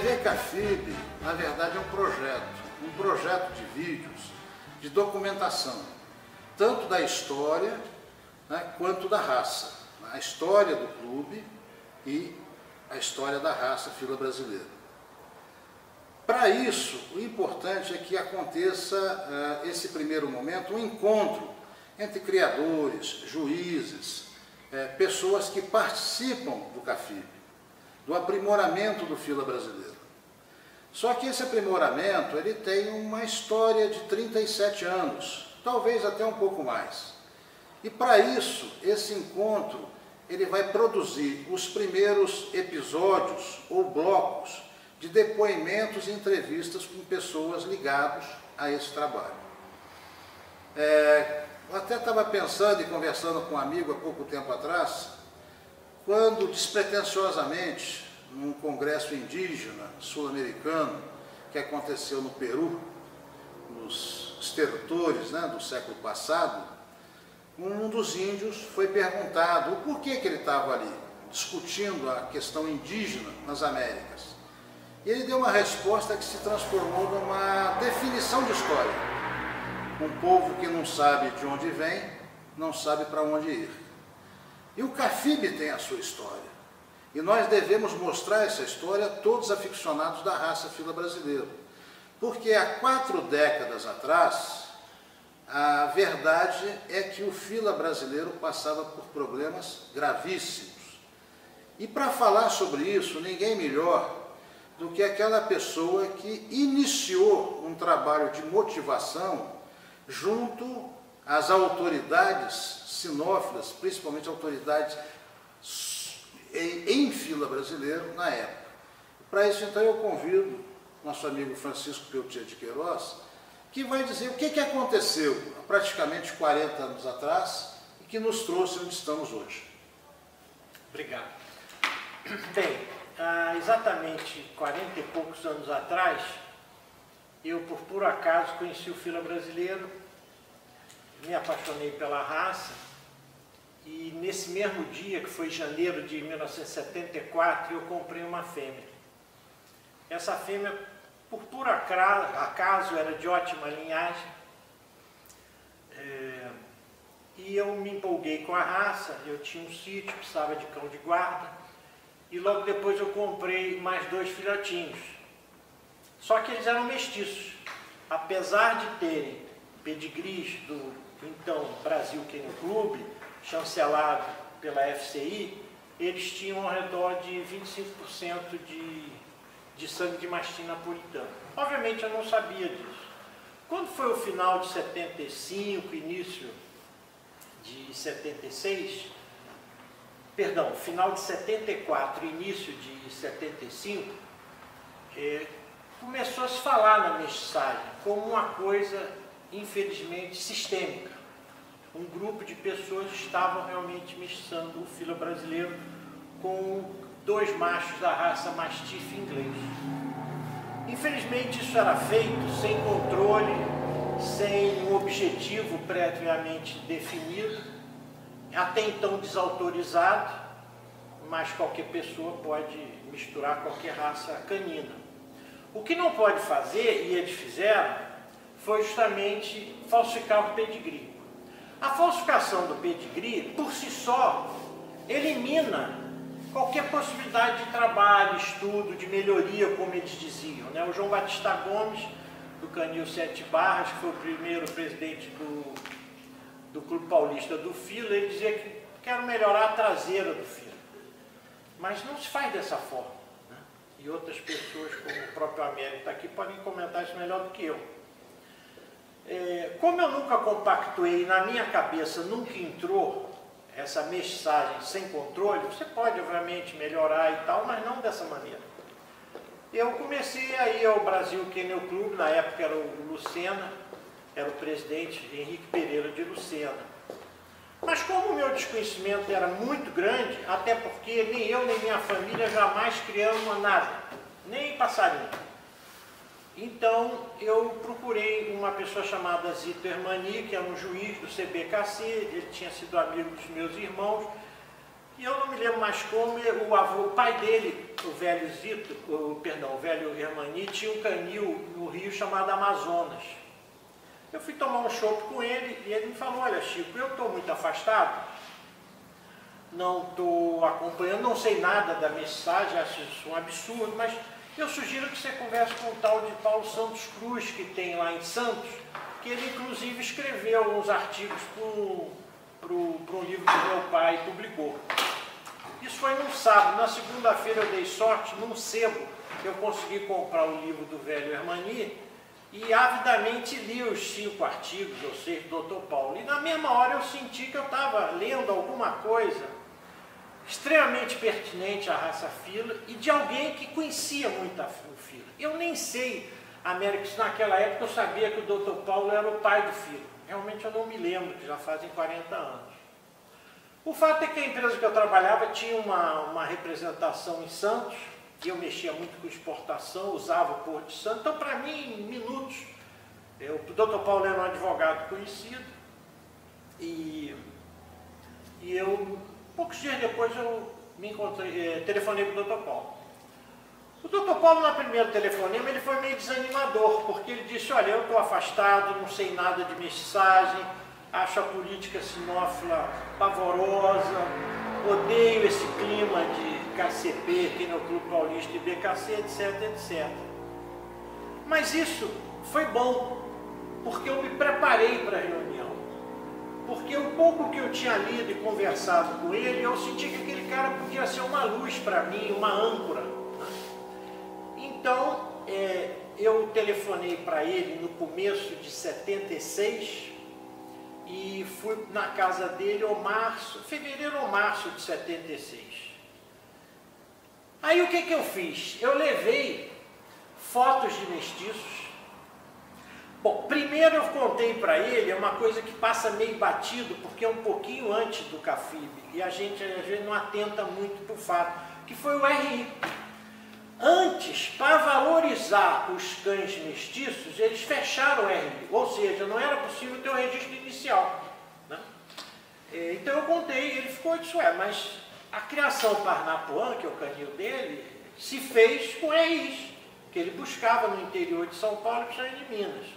TV Cafib, na verdade, é um projeto de vídeos, de documentação, tanto da história, né, quanto da raça. A história do clube e a história da raça fila brasileira. Para isso, o importante é que aconteça, esse primeiro momento, um encontro entre criadores, juízes, pessoas que participam do Cafib, do aprimoramento do fila brasileiro. Só que esse aprimoramento ele tem uma história de 37 anos, talvez até um pouco mais. E para isso, esse encontro ele vai produzir os primeiros episódios ou blocos de depoimentos e entrevistas com pessoas ligadas a esse trabalho. Eu até estava pensando e conversando com um amigo há pouco tempo atrás, quando despretensiosamente, num congresso indígena sul-americano que aconteceu no Peru, nos estertores, né, do século passado, um dos índios foi perguntado o porquê que ele estava ali, discutindo a questão indígena nas Américas. E ele deu uma resposta que se transformou numa definição de história. Um povo que não sabe de onde vem, não sabe para onde ir. E o Cafib tem a sua história. E nós devemos mostrar essa história a todos os aficionados da raça fila brasileira. Porque há 4 décadas atrás, a verdade é que o fila brasileiro passava por problemas gravíssimos. E para falar sobre isso, ninguém melhor do que aquela pessoa que iniciou um trabalho de motivação junto às autoridades sinófilas, principalmente autoridades em fila brasileiro na época. Para isso, então, eu convido nosso amigo Francisco Peltier de Queiroz, que vai dizer o que aconteceu há praticamente 40 anos atrás e que nos trouxe onde estamos hoje. Obrigado. Bem, há exatamente 40 e poucos anos atrás, eu, por puro acaso, conheci o fila brasileiro, me apaixonei pela raça e nesse mesmo dia, que foi janeiro de 1974, eu comprei uma fêmea. Essa fêmea, por puro acaso, era de ótima linhagem e eu me empolguei com a raça. Eu tinha um sítio, precisava de cão de guarda e logo depois eu comprei mais 2 filhotinhos. Só que eles eram mestiços. Apesar de terem pedigrees do então Brasil Kennel Club, chancelado pela FCI, eles tinham ao redor de 25% de sangue de mastim napolitano. Obviamente eu não sabia disso. Quando foi o final de 75, início de 76, perdão, final de 74, início de 75, começou a se falar na mestiçagem como uma coisa, infelizmente, sistêmica. Um grupo de pessoas estavam realmente mestiçando o fila brasileiro com 2 machos da raça mastiff inglês. Infelizmente, isso era feito sem controle, sem um objetivo previamente definido, até então desautorizado, mas qualquer pessoa pode misturar qualquer raça canina. O que não pode fazer, e eles fizeram, foi justamente falsificar o pedigree. A falsificação do pedigree, por si só, elimina qualquer possibilidade de trabalho, estudo, de melhoria, como eles diziam, né? O João Batista Gomes, do Canil 7 Barras, que foi o primeiro presidente do Clube Paulista do Fila, ele dizia que quero melhorar a traseira do Fila. Mas não se faz dessa forma, né? E outras pessoas, como o próprio Américo está aqui, podem comentar isso melhor do que eu. Como eu nunca compactuei, na minha cabeça nunca entrou essa mestiçagem sem controle, você pode, obviamente, melhorar e tal, mas não dessa maneira. Eu comecei a ir ao Brasil Kennel Club, na época era o Lucena, era o presidente Henrique Pereira de Lucena. Mas como o meu desconhecimento era muito grande, até porque nem eu nem minha família jamais criamos nada, nem passarinho. Então eu procurei uma pessoa chamada Zito Hermani, que era um juiz do CBKC, ele tinha sido amigo dos meus irmãos, E eu não me lembro mais como, o pai dele, o velho Zito, o velho Hermani, tinha um canil no Rio chamado Amazonas. Eu fui tomar um chopp com ele e ele me falou, olha Chico, eu estou muito afastado, não estou acompanhando, não sei nada da mensagem, acho isso um absurdo, mas eu sugiro que você converse com o tal de Paulo Santos Cruz, que tem lá em Santos, que ele inclusive escreveu alguns artigos para um livro que meu pai publicou. Isso foi num sábado. Na segunda-feira eu dei sorte, num sebo, eu consegui comprar o livro do velho Hermani e avidamente li os 5 artigos, ou 6, do Dr. Paulo. E na mesma hora eu senti que eu estava lendo alguma coisa extremamente pertinente à raça fila e de alguém que conhecia muito o fila. Eu nem sei, Américo, se naquela época eu sabia que o Dr. Paulo era o pai do fila. Realmente eu não me lembro, que já fazem 40 anos. O fato é que a empresa que eu trabalhava tinha uma representação em Santos, e eu mexia muito com exportação, usava o Porto de Santos, então para mim, em minutos, o Dr. Paulo era um advogado conhecido, e eu, poucos dias depois, eu me encontrei, telefonei para o Dr. Paulo. O Dr. Paulo, no primeiro telefonema, ele foi meio desanimador, porque ele disse, olha, eu estou afastado, não sei nada de mensagem, acho a política sinófila pavorosa, odeio esse clima de KCP, aqui no Clube Paulista e BKC, etc, etc. Mas isso foi bom, porque eu me preparei para a reunião. Porque o pouco que eu tinha lido e conversado com ele, eu senti que aquele cara podia ser uma luz para mim, uma âncora. Então, eu telefonei para ele no começo de 76, e fui na casa dele fevereiro ou março de 76. Aí o que eu fiz? Eu levei fotos de mestiços. Bom, primeiro eu contei para ele uma coisa que passa meio batido, porque é um pouquinho antes do CAFIB, e a gente às vezes não atenta muito para o fato, que foi o RI. Antes, para valorizar os cães mestiços, eles fecharam o RI, ou seja, não era possível ter o registro inicial, né? Então eu contei, ele ficou disso, mas a criação Parnapuã, que é o canil dele, se fez com RIs, que ele buscava no interior de São Paulo e de Minas.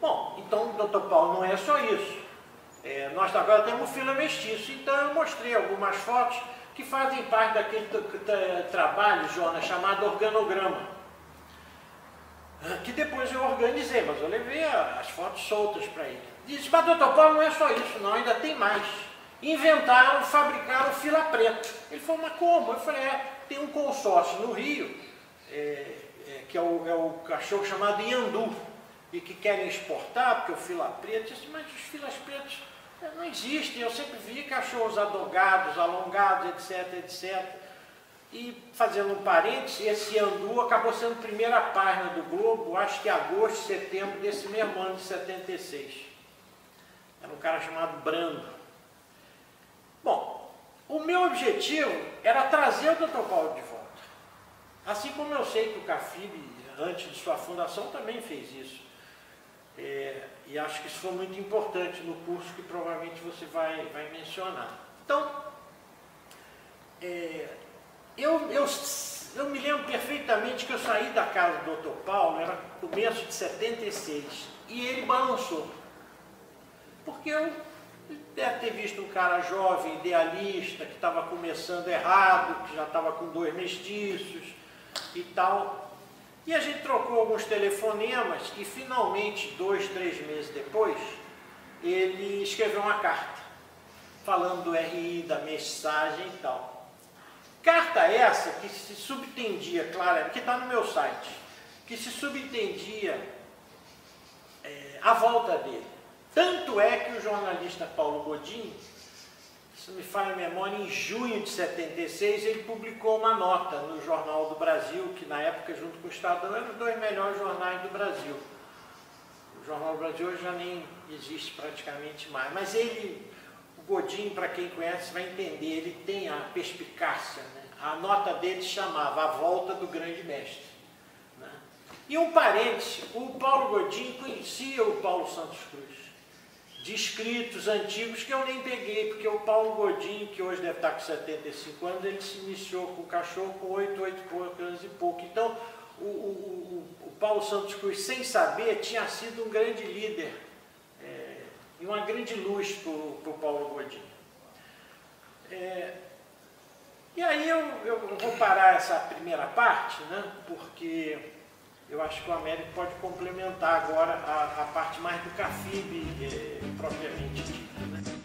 Bom, então o Dr. Paulo não é só isso. Nós agora temos fila mestiço, então eu mostrei algumas fotos que fazem parte daquele trabalho, Jonas, chamado organograma, que depois eu organizei, mas eu levei as fotos soltas para ele. Disse, mas Dr. Paulo, não é só isso, não, ainda tem mais. Inventaram, fabricaram fila preta. Ele falou, mas como? Eu falei, tem um consórcio no Rio, que é o cachorro chamado Iandu, e que querem exportar, porque o fila preta, eu disse, mas os filas pretas não existem, eu sempre vi cachorros adogados, alongados, etc, etc. E, fazendo um parênteses, esse Iandu acabou sendo a primeira página do Globo, acho que em agosto, setembro desse mesmo ano de 76. Era um cara chamado Brando. Bom, o meu objetivo era trazer o Dr. Paulo de volta. Assim como eu sei que o CAFIB, antes de sua fundação, também fez isso. E acho que isso foi muito importante no curso que provavelmente você vai mencionar. Então, eu me lembro perfeitamente que eu saí da casa do Dr. Paulo, era começo de 76, e ele balançou. Porque eu deve ter visto um cara jovem, idealista, que estava começando errado, que já estava com 2 mestiços e tal. E a gente trocou alguns telefonemas e finalmente, 2, 3 meses depois, ele escreveu uma carta, falando do RI, da mensagem e tal. Carta essa que se subtendia, claro, que está no meu site, que se subtendia a volta dele. Tanto é que o jornalista Paulo Godin, se me falha a memória, em junho de 76, ele publicou uma nota no Jornal do Brasil, que na época, junto com o Estadão, eram os 2 melhores jornais do Brasil. O Jornal do Brasil hoje já nem existe praticamente mais, mas ele, o Godin, para quem conhece, vai entender, ele tem a perspicácia, né? A nota dele chamava A Volta do Grande Mestre, né? E um parêntese, o Paulo Godin conhecia o Paulo Santos Cruz. de escritos antigos que eu nem peguei, porque o Paulo Godinho, que hoje deve estar com 75 anos, ele se iniciou com o cachorro com 8 anos e pouco. Então, o Paulo Santos Cruz, sem saber, tinha sido um grande líder e uma grande luz para o Paulo Godinho. E aí eu vou parar essa primeira parte, né, porque eu acho que o Américo pode complementar agora a parte mais do CAFIB propriamente dita, né?